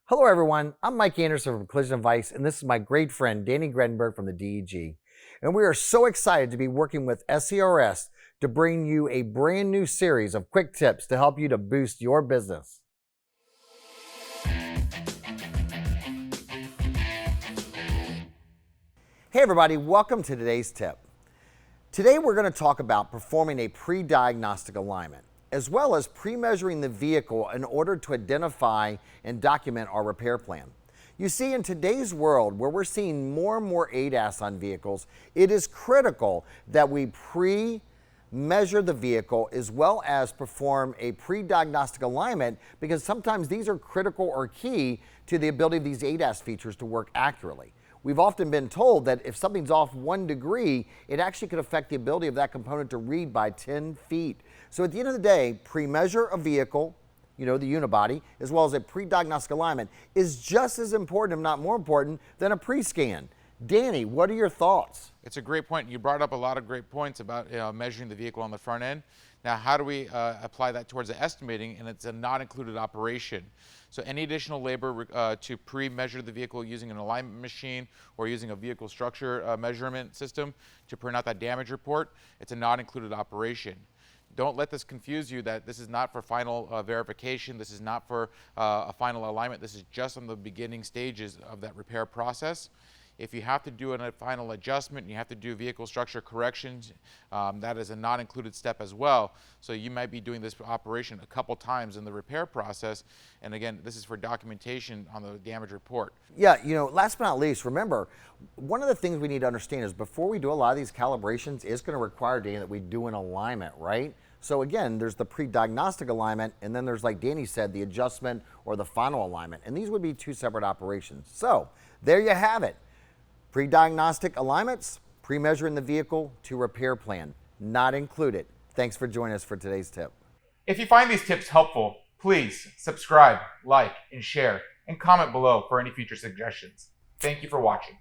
Hello everyone, I'm Mike Anderson from Collision Advice, and this is my great friend Danny Gredinberg from the DEG. And we are so excited to be working with SCRS to bring you a brand new series of quick tips to help you to boost your business. Hey everybody, welcome to today's tip. Today we're going to talk about performing a pre-diagnostic alignment, as well as pre-measuring the vehicle in order to identify and document our repair plan. You see, in today's world where we're seeing more and more ADAS on vehicles, it is critical that we pre-measure the vehicle as well as perform a pre-diagnostic alignment, because sometimes these are critical or key to the ability of these ADAS features to work accurately. We've often been told that if something's off 1 degree, it actually could affect the ability of that component to read by 10 feet. So at the end of the day, pre-measure a vehicle, the unibody, as well as a pre-diagnostic alignment is just as important, if not more important, than a pre-scan. Danny, what are your thoughts? It's a great point. You brought up a lot of great points about measuring the vehicle on the front end. Now, how do we apply that towards the estimating? And it's a not included operation. So any additional labor to pre-measure the vehicle using an alignment machine or using a vehicle structure measurement system to print out that damage report, it's a not included operation. Don't let this confuse you that this is not for final verification. This is not for a final alignment. This is just on the beginning stages of that repair process. If you have to do a final adjustment and you have to do vehicle structure corrections, that is a not included step as well. So you might be doing this operation a couple times in the repair process. And again, this is for documentation on the damage report. Yeah, last but not least, remember, one of the things we need to understand is before we do a lot of these calibrations, it's going to require, Danny, that we do an alignment, right? So again, there's the pre-diagnostic alignment, and then there's, like Danny said, the adjustment or the final alignment. And these would be two separate operations. So there you have it. Pre-diagnostic alignments, pre-measuring the vehicle to repair plan, not included. Thanks for joining us for today's tip. If you find these tips helpful, please subscribe, like, and share, and comment below for any future suggestions. Thank you for watching.